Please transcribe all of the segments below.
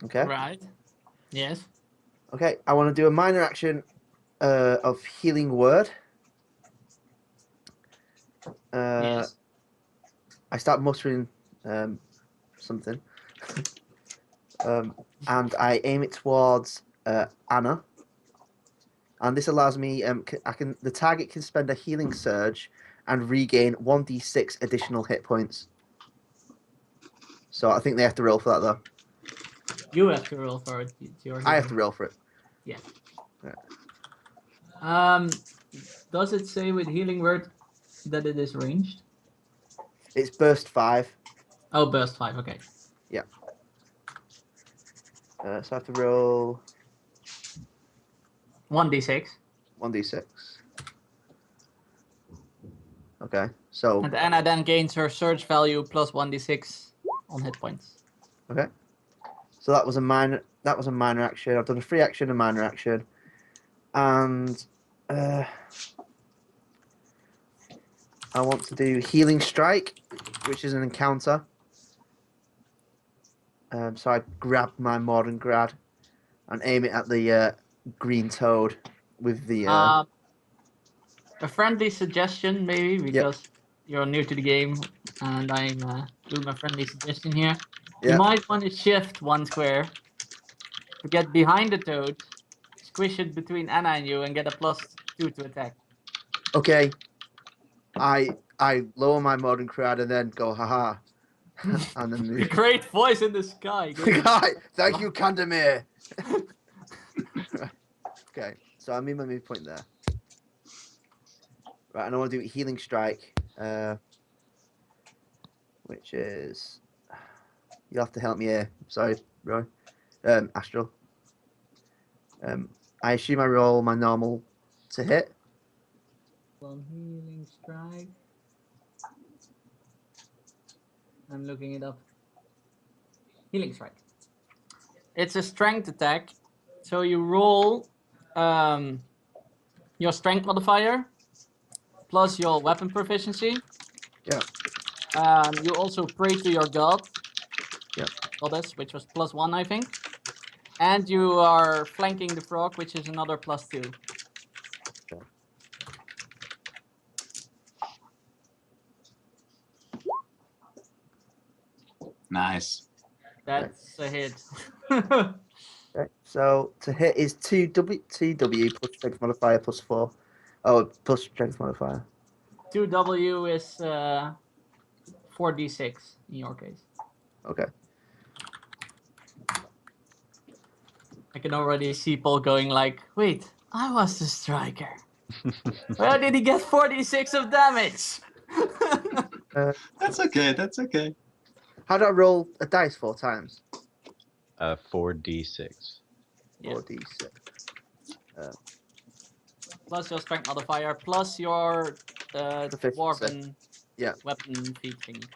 Okay. Right. Yes. Okay. I want to do a minor action of healing word. Yes. I start muttering something, and I aim it towards Anna. And this allows me. The target can spend a healing surge and regain 1d6 additional hit points. So I think they have to roll for that though. You have to roll for it. It's your I have to healing. roll for it. Yeah. Yeah. Does it say with healing word that it is ranged? It's burst 5. Oh, burst 5. Okay. Yeah. So I have to roll 1d6. 1d6. Okay. So And Anna then gains her surge value plus 1d6 on hit points. okay. So that was a minor. That was a minor action. I've done a free action, a minor action, and I want to do healing strike, which is an encounter. So I grab my modern grad and aim it at the green toad with the. A friendly suggestion, maybe, because you're new to the game, and I'm doing a friendly suggestion here. You Yeah. might want to shift one square to get behind the toad, squish it between Anna and you, and get a +2 to attack. Okay. I lower my modern grad and then go haha, and then The great voice in the sky. Thank you, Kandamir. Okay, so I move my move point there. Right, and I want to do healing strike, which is you'll have to help me here. Sorry, Roy. Astral. I assume I roll my normal to hit. One healing strike. I'm looking it up. Healing strike. It's a strength attack, so you roll your strength modifier plus your weapon proficiency. Yeah. You also pray to your god. Yeah. Goddess, which was +1, I think. And you are flanking the frog, which is another +2. Okay. Nice. That's a hit. Okay. So to hit is 2W plus strength modifier plus 4. Oh, plus strength modifier. 2W is 4d6 in your case. Okay. I can already see Paul going like, wait, I was the striker. Where did he get 46 of damage? That's okay. That's okay. How do I roll a dice 4 times? 4d6. 4d6. Plus your strength modifier, plus your Proficiency. dwarven Yeah. weapon feat thingy.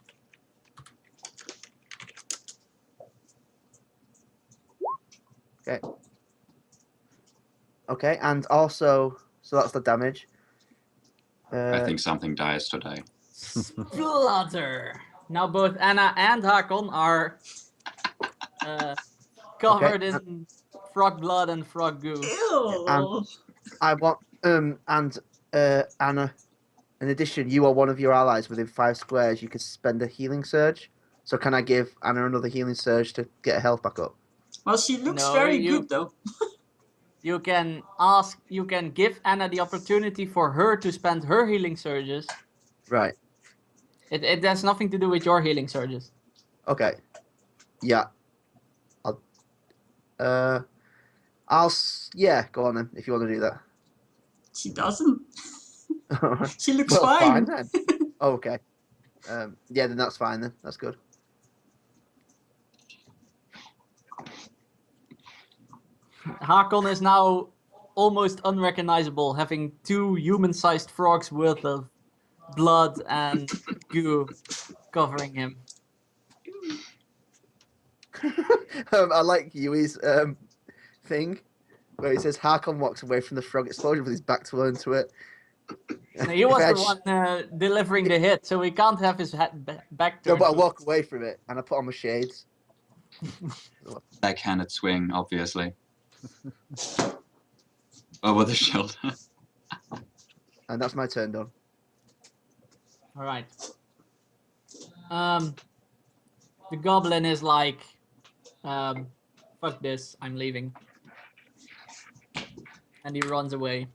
Okay. Okay, and also, so that's the damage. I think something dies today. Splutter! Now both Anna and Hakon are covered in frog blood and frog goo. Ew. And I want Anna. In addition, you are one of your allies within 5 squares. You can spend a healing surge. So can I give Anna another healing surge to get her health back up? Well, she looks No, very good though. You can give Anna the opportunity for her to spend her healing surges. Right. It has nothing to do with your healing surges. Okay. Yeah. Yeah, go on then if you want to do that. She doesn't. Alright. She looks Well, fine. then. Oh, okay. Yeah, then that's fine then. That's good. Hakon is now almost unrecognizable, having 2 human-sized frogs worth of blood and goo covering him. I like Yui's thing where he says Harkon walks away from the frog explosion with his back turned to it. He was the one delivering the hit, so we can't have his back No, turned. but I walk away from it and I put on my shades. Backhanded swing, obviously. Over the shoulder. And that's my turn done. All right. The goblin is like, fuck this, I'm leaving. And he runs away.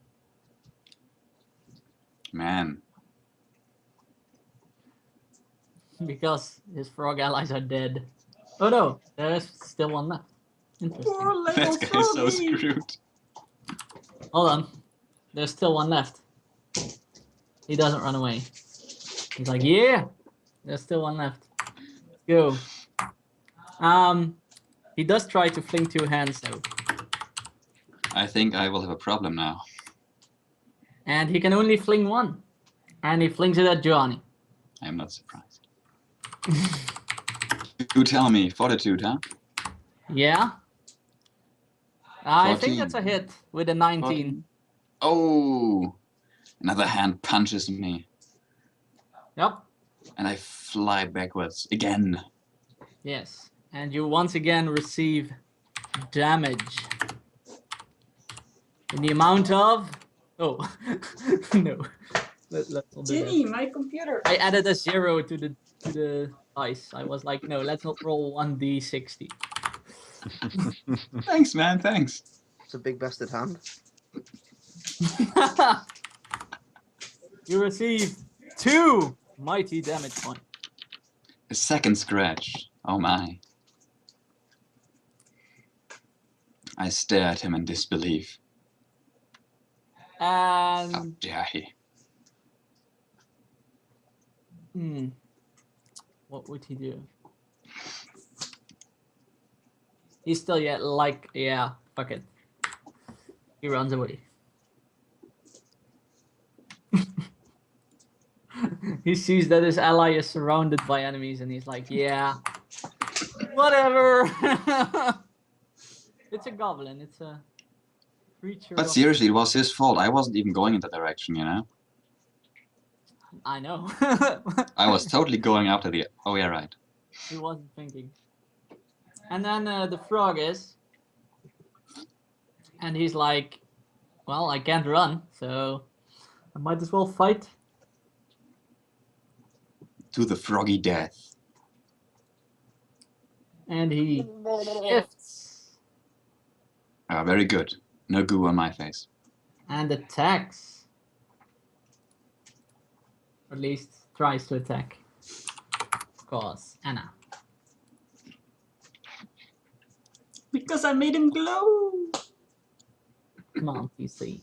Man. Because his frog allies are dead. Oh no, there's still one left. Interesting. Poor little That guy is so froggy. screwed. Hold on. There's still one left. He doesn't run away. He's like, yeah, there's still one left. Let's go. He does try to fling two hands though. I think I will have a problem now. And he can only fling one. And he flings it at Johnny. I am not surprised. You tell me, fortitude, huh? Yeah. I 14. think that's a hit with a 19. Oh! Another hand punches me. Yep. And I fly backwards again. Yes. And you once again receive damage. In the amount of... Oh. No. Let's not do that. Ginny, my computer. I added a 0 to the dice. I was like, no, let's not roll 1d60. Thanks, man, thanks. It's a big bastard hand. You receive 2 mighty damage points. A second scratch. Oh my. I stare at him in disbelief. How And dare he? what would he do? He's still yet like, yeah, fuck it. He runs away. He sees that his ally is surrounded by enemies and he's like, yeah, whatever. It's a goblin, it's a creature. But seriously, it was his fault. I wasn't even going in that direction, you know? I know. I was totally going after the... Oh, yeah, right. He wasn't thinking. And then the frog is. And he's like, well, I can't run, so I might as well fight. To the froggy death. And he shifts Very good. No goo on my face. and attacks. Or at least tries to attack. Of course, Anna. Because I made him glow. Come on, PC.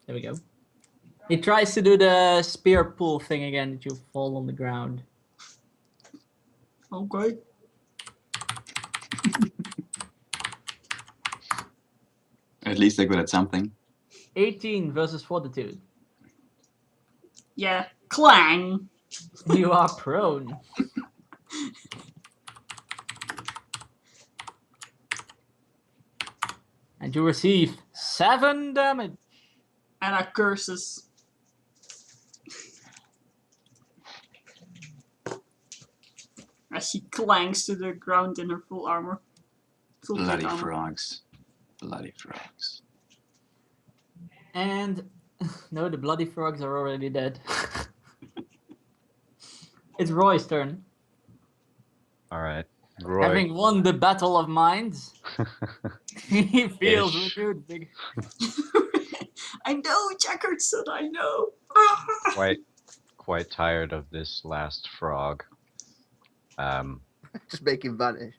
There we go. He tries to do the spear pull thing again that you fall on the ground. Okay. At least they're good at something. 18 versus fortitude. Yeah. Clang. You are prone. And you receive 7 damage. Anna curses. As she clangs to the ground in her full armor. Full plate Bloody armor. frogs. Bloody frogs. And no, the bloody frogs are already dead. It's Roy's turn. All right. Roy. Having won the battle of minds, he feels Ish. renewed big. I know, Jackerson, I know. quite tired of this last frog. Just make him vanish.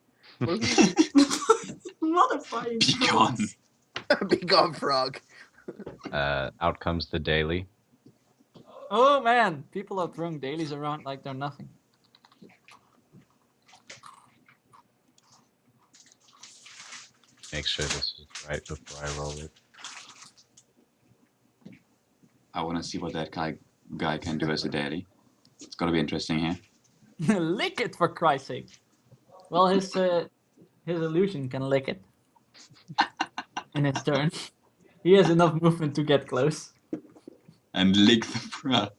Modifying. Be gone. frogs. Be gone, frog. Out comes the daily. Oh man, people are throwing dailies around like they're nothing. Make sure this is right before I roll it. I want to see what that guy can do as a daddy. It's got to be interesting here. Lick it, for Christ's sake. Well, his illusion can lick it. In its turn. He has enough movement to get close. And lick the frog.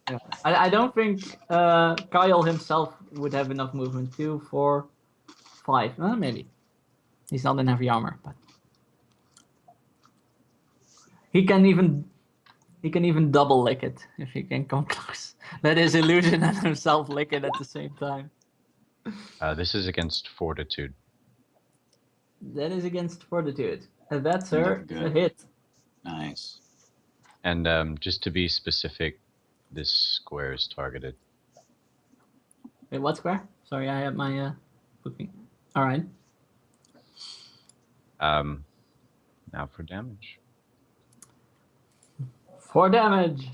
Yeah. I don't think Kyle himself would have enough movement. 2, 4, 5. Maybe. He's not in heavy armor, but he can even double lick it if he can come close. Let his illusion and himself lick it at the same time. This is against fortitude. That is against fortitude. And that, sir, Good. is a hit. Nice. And just to be specific, this square is targeted. Wait, what square? Sorry, I have my booking. All right. Now for damage. 4 damage.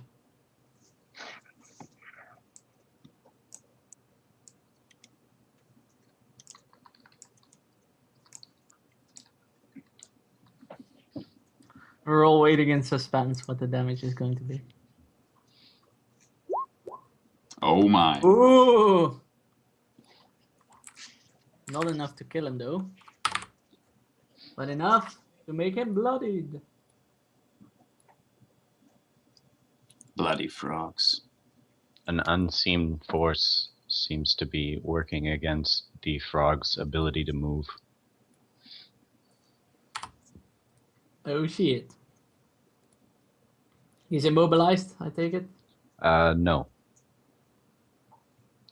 We're all waiting in suspense what the damage is going to be. Oh my. Ooh! Not enough to kill him though. But enough to make him bloodied. Bloody frogs. An unseen force seems to be working against the frog's ability to move. Oh shit. He's immobilized, I take it? No.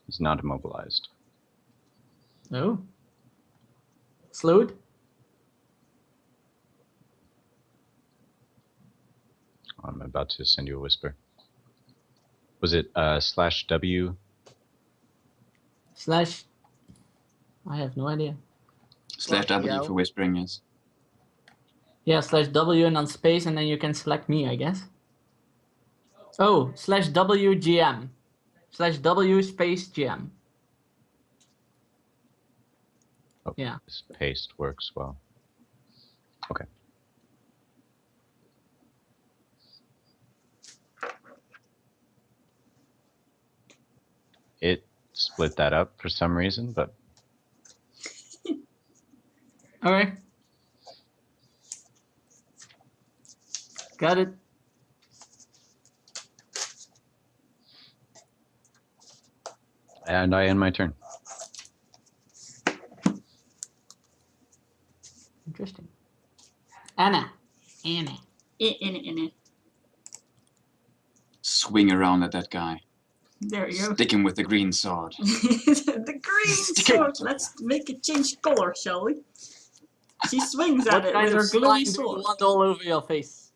He's not immobilized. No. Slowed? I'm about to send you a whisper. Was it /W? Slash... I have no idea. /W for whispering, yes. Yeah, /W and on space, and then you can select me, I guess. Oh, /WGM. /W space GM. Oh, Yeah. this paste works well. Okay. It split that up for some reason, but Okay. Got it. and I end my turn. Interesting. Anna. In it. Swing around at that guy. There you go. Stick him with the green sword. The green Stick it. sword. Let's make it change color, shall we? She swings at What it kind with of her slime glowing do you sword. want all over your face?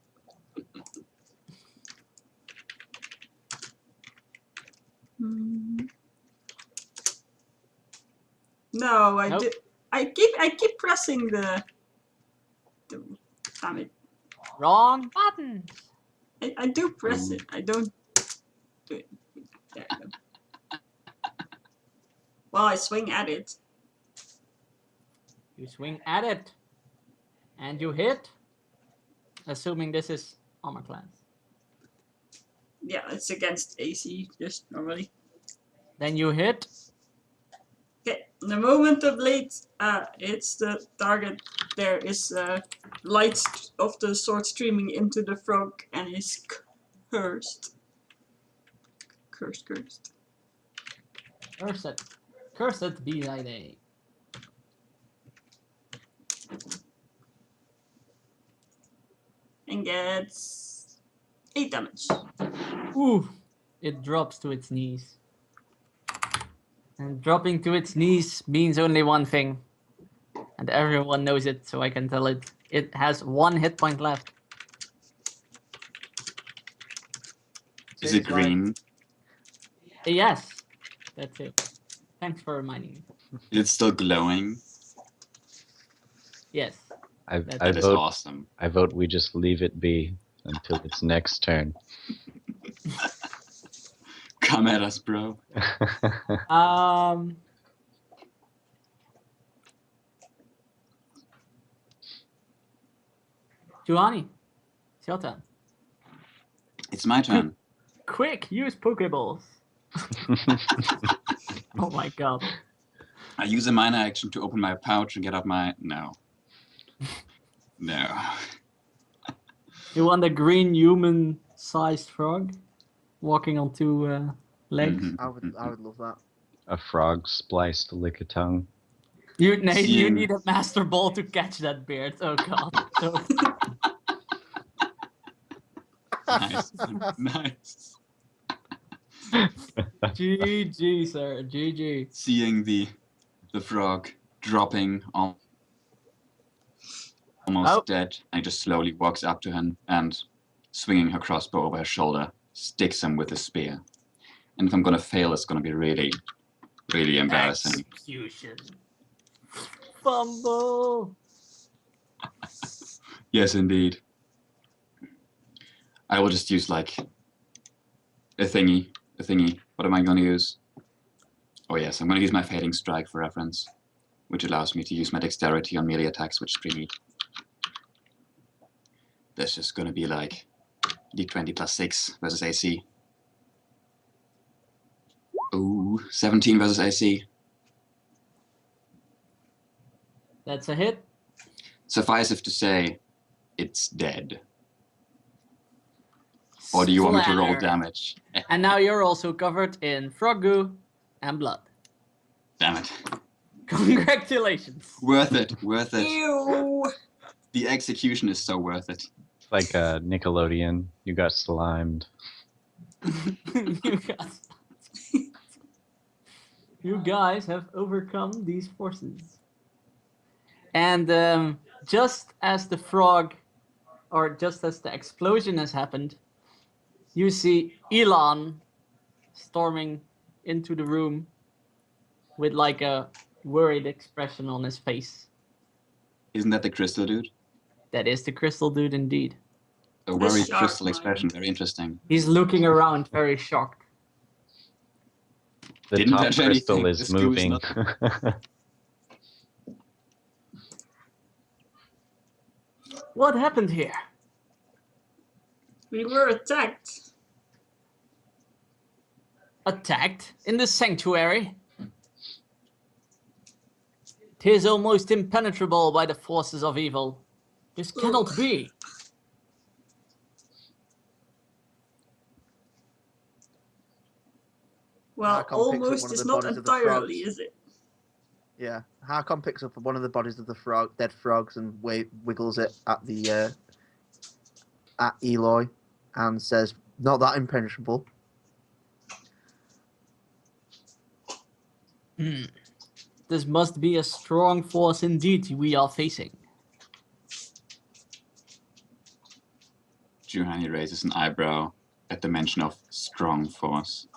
No, I Nope. do. I keep pressing the. Damn it! Wrong button. I do press it. I don't do it. There you go. Well, I swing at it. You swing at it. And you hit. Assuming this is armor class. Yeah, it's against AC just normally. Then you hit. Okay, the moment the blade hits the target, there is light of the sword streaming into the frog and is cursed. Cursed. Cursed. Cursed be thy day. And gets 8 damage. Ooh. It drops to its knees. And dropping to its knees means only one thing. And everyone knows it, so I can tell it. It has 1 hit point left. Is it green? Yes. That's it. Thanks for reminding me. Is it still glowing? Yes. I That is vote. awesome. I vote we just leave it be until its next turn. Come at us, bro. Giovanni, it's your turn. It's my turn. Quick, use Pokeballs. Oh my god. I use a minor action to open my pouch and get up my... No. No. You want a green human-sized frog walking on 2 legs? Mhm. I would love that. A frog spliced lick a tongue. You Seeing- need a master ball to catch that beard. Oh god. So, Nice. Nice. GG, sir. GG. Seeing the frog dropping almost Oh. dead, and he just slowly walks up to him and, swinging her crossbow over her shoulder, sticks him with a spear. And if I'm gonna fail, it's gonna be really, really embarrassing. Execution. Fumble. Yes, indeed. I will just use like a thingy. What am I gonna use? Oh yes, I'm gonna use my Fading Strike for reference, which allows me to use my dexterity on melee attacks, which is pretty neat. That's just gonna be like d20 plus 6 versus AC. Ooh, 17 versus AC. That's a hit. Suffice it to say, it's dead. Or do you want me to roll Splatter. damage? And now you're also covered in frog goo and blood. Damn it. Congratulations. Worth it, worth it. Ew. The execution is so worth it. It's like Nickelodeon. You got slimed. You guys have overcome these forces. And just as the frog, or just as the explosion has happened, you see Elon storming into the room with like a worried expression on his face. Isn't that the crystal dude? That is the crystal dude indeed. A worried shark crystal man. expression, very interesting. He's looking around very shocked. The Didn't top touch crystal anything. is This goo is moving. What happened here? We were attacked. Attacked in the sanctuary? 'Tis almost impenetrable by the forces of evil. This cannot be. Well, Harkon picks up one almost of is the not bodies of the entirely, frogs. is it? Yeah, Harkon picks up one of the bodies of the dead frogs and wiggles it at the at Eloy, and says, "Not that impenetrable." This must be a strong force indeed we are facing. Juhani raises an eyebrow at the mention of strong force,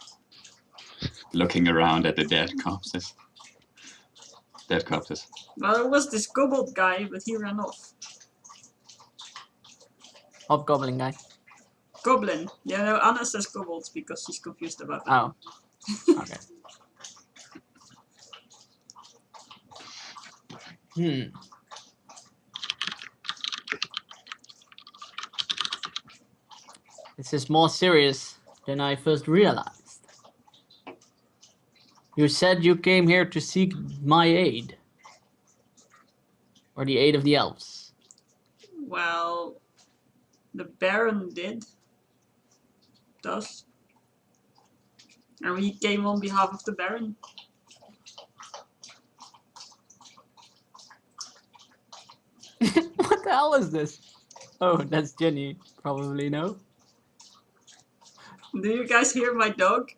looking around at the dead corpses. Dead corpses. Well, it was this kobold guy, but he ran off. Hobgoblin guy. Goblin. Yeah, no, Anna says kobolds because she's confused about that. Oh. Okay. This is more serious than I first realized. You said you came here to seek my aid. Or the aid of the elves. Well, the Baron does. And we came on behalf of the Baron. What the hell is this? Oh, that's Jenny. Probably no. Do you guys hear my dog?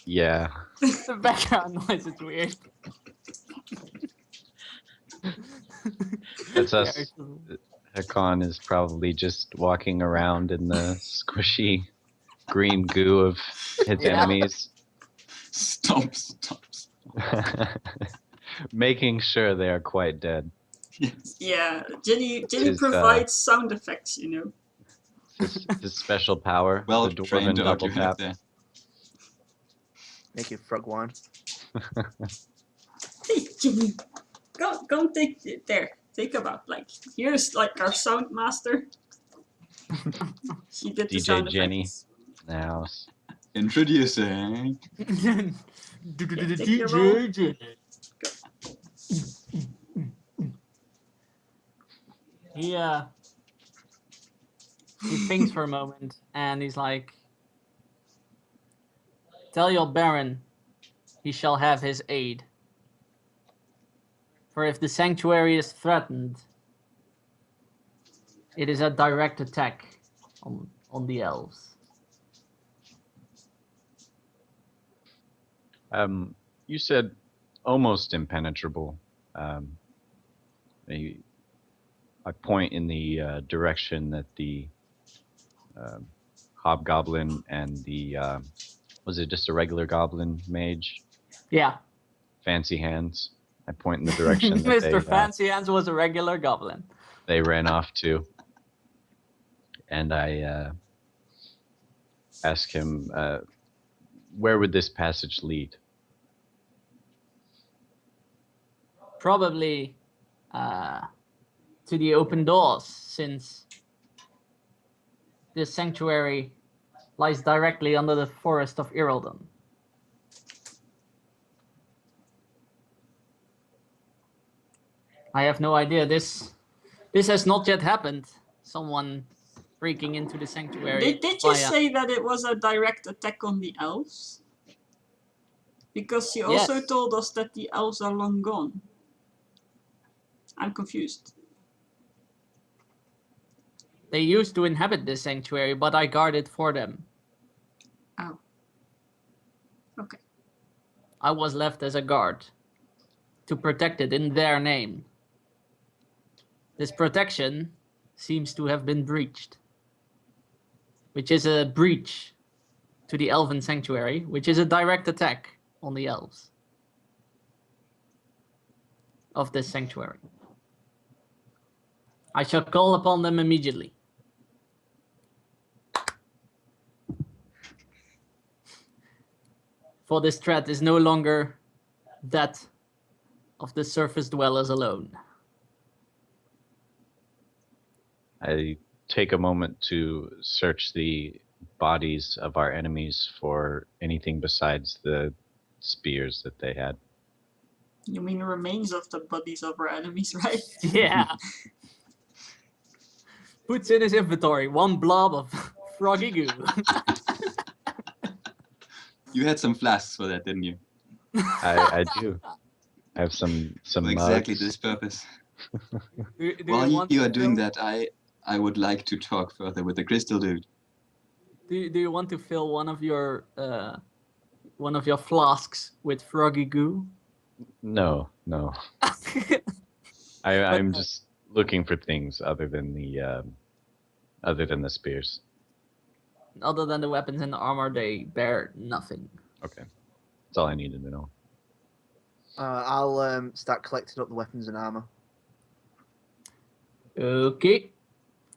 Yeah. The background noise is weird. That's us. Hakon is probably just walking around in the squishy green goo of his Yeah. enemies, Stop. making sure they are quite dead. Yes. Yeah, Jenny Is, provides sound effects, you know. His special power, Well the trained dwarven dog double you have tap. there. Making frog wine. Hey, Jenny, go take it there. Take a bow. Like, here's like our sound master. She did the DJ sound Jenny. effects. Now, Introducing. DJ. He thinks for a moment and he's like, "Tell your Baron he shall have his aid." For if the sanctuary is threatened, it is a direct attack on the elves. You said almost impenetrable. I point in the direction that the hobgoblin and the was it just a regular goblin mage? Yeah. Fancy Hands. I point in the direction that Mr. Fancy Hands was a regular goblin. They ran off to, and I ask him, where would this passage lead? Probably to the open doors, since this sanctuary lies directly under the forest of Iraldon. I have no idea. This has not yet happened. Someone breaking into the sanctuary. Did you say that it was a direct attack on the elves? Because you also Yes. told us that the elves are long gone. I'm confused. They used to inhabit this sanctuary, but I guard it for them. Oh. Okay. I was left as a guard to protect it in their name. This protection seems to have been breached, which is a breach to the elven sanctuary, which is a direct attack on the elves of this sanctuary. I shall call upon them immediately. For this threat is no longer that of the surface dwellers alone. I take a moment to search the bodies of our enemies for anything besides the spears that they had. You mean remains of the bodies of our enemies, right? Yeah. Puts in his inventory one blob of froggy goo. You had some flasks for that, didn't you? I do. I have some For exactly mugs. this purpose. Do While want you to are doing fill- that, I would like to talk further with the crystal dude. Do you want to fill one of your flasks with froggy goo? No. But I'm no. just looking for things other than the spears. Other than the weapons and the armor, they bear nothing. Okay, that's all I needed to know. I'll start collecting up the weapons and armor. Okay.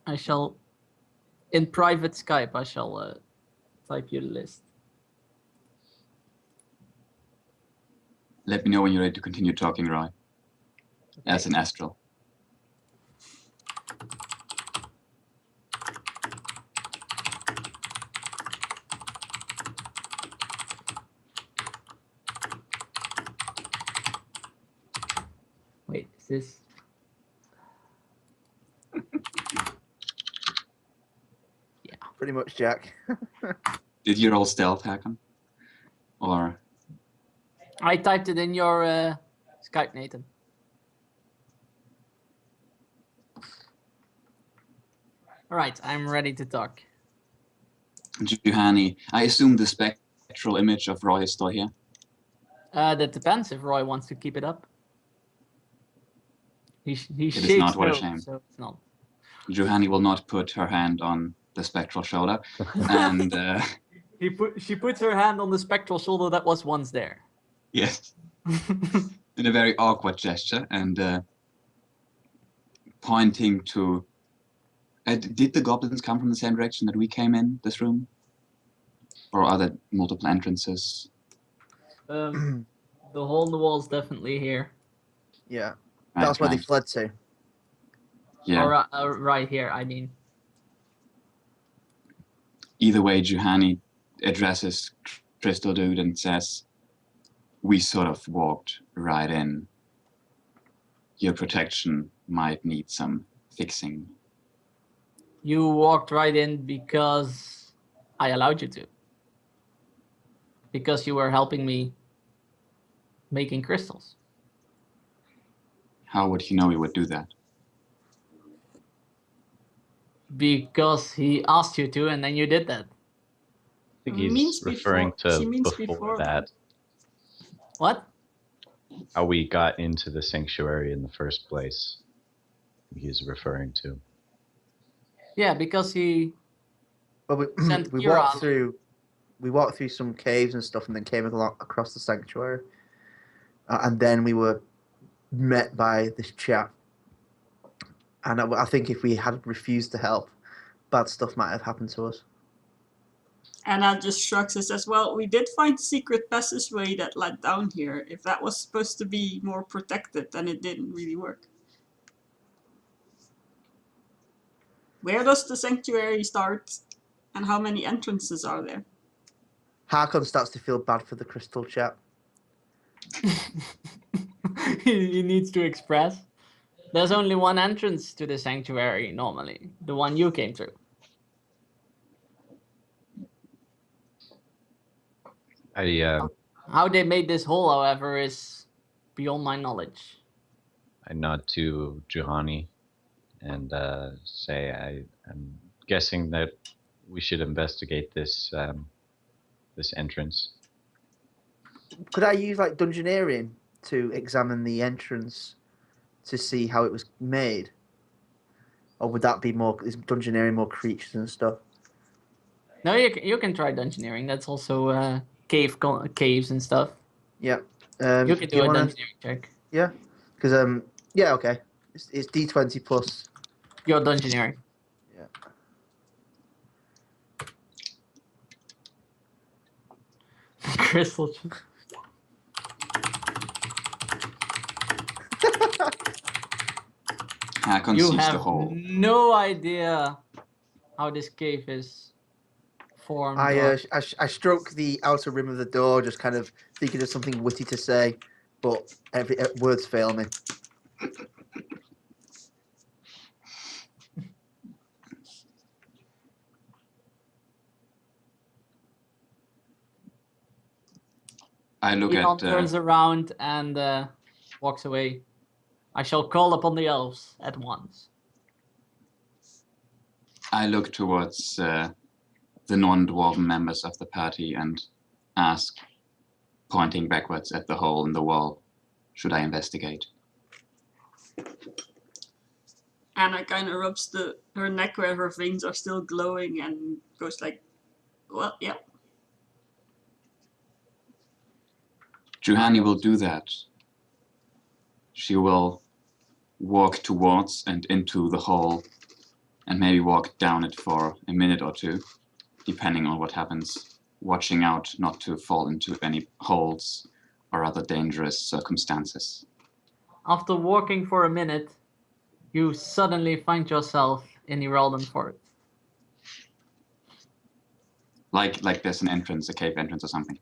I shall, in private Skype, I shall type you the list. Let me know when you're ready to continue talking, Roy. As an astral. Wait, is this? Pretty much, Jack. Did you roll stealth, Hakon? Or I typed it in your Skype, Nathan. All right, I'm ready to talk. Juhani? I assume the spectral image of Roy is still here. That depends if Roy wants to keep it up. He is shakes not, what a no, shame. so it's not. Juhani will not put her hand on the spectral shoulder. And She puts her hand on the spectral shoulder that was once there. yes, in a very awkward gesture, and pointing to. Did the goblins come from the same direction that we came in this room, or are there multiple entrances? The hole in the wall is definitely here. Yeah. Right, That's where they right. fled to. Yeah. Right here, I mean. Either way, Juhani addresses Crystal Dude and says, "We sort of walked right in. Your protection might need some fixing." You walked right in because I allowed you to. Because you were helping me making crystals. How would he know we would do that? Because he asked you to, and then you did that. I think He he's means referring before- she to means before before that, What? how we got into the sanctuary in the first place. He's referring to. Yeah, because he But we sent we Kira walked out. through some caves and stuff, and then came across the sanctuary, and then we were met by this chap. And I think if we had refused to help, bad stuff might have happened to us. Anna just shrugs and says, well, we did find a secret passageway that led down here. If that was supposed to be more protected, then it didn't really work. Where does the sanctuary start? And how many entrances are there? Harkon starts to feel bad for the crystal chap. He needs to express. There's only one entrance to the sanctuary normally, the one you came through. How they made this hole, however, is beyond my knowledge. I nod to Juhani and say I'm guessing that we should investigate this this entrance. Could I use like dungeoneering to examine the entrance to see how it was made, or would that be more? Is dungeoneering more creatures and stuff? No, you can try dungeoneering. That's also caves and stuff. Yeah. You can do a dungeoneering check. Yeah. Because yeah, okay. It's D20 plus. Your dungeoneering. Yeah. Crystal. Hakon You sees the have hole. no idea how this cave is formed. I stroke the outer rim of the door, just kind of thinking of something witty to say, but words fail me. I look Leon at. turns around and walks away. I shall call upon the elves at once. I look towards the non-dwarven members of the party and ask, pointing backwards at the hole in the wall, should I investigate? Anna kind of rubs her neck where her veins are still glowing and goes like, well, yeah. Juhani will do that. She will walk towards and into the hole and maybe walk down it for a minute or two, depending on what happens, watching out not to fall into any holes or other dangerous circumstances. After walking for a minute, you suddenly find yourself in the Iraldan Forest. Like there's an entrance, a cave entrance or something.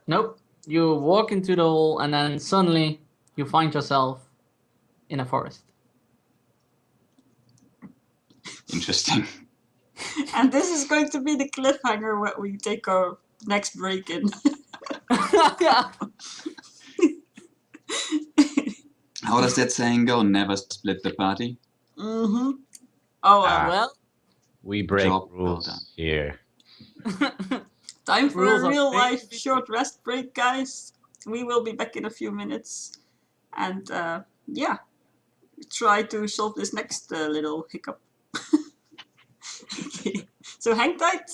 Nope. You walk into the hole and then suddenly you find yourself in a forest. Interesting. And this is going to be the cliffhanger where we take our next break in. How does that saying go? Never split the party? Mm-hmm. Oh, Well, We break Job well rules done. here. time for rules a are real made life to be short rest break, guys. We will be back in a few minutes. And yeah, try to solve this next little hiccup. Okay. So hang tight,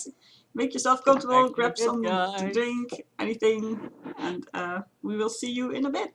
make yourself comfortable, Back grab to it, some to guys. drink, anything, and we will see you in a bit.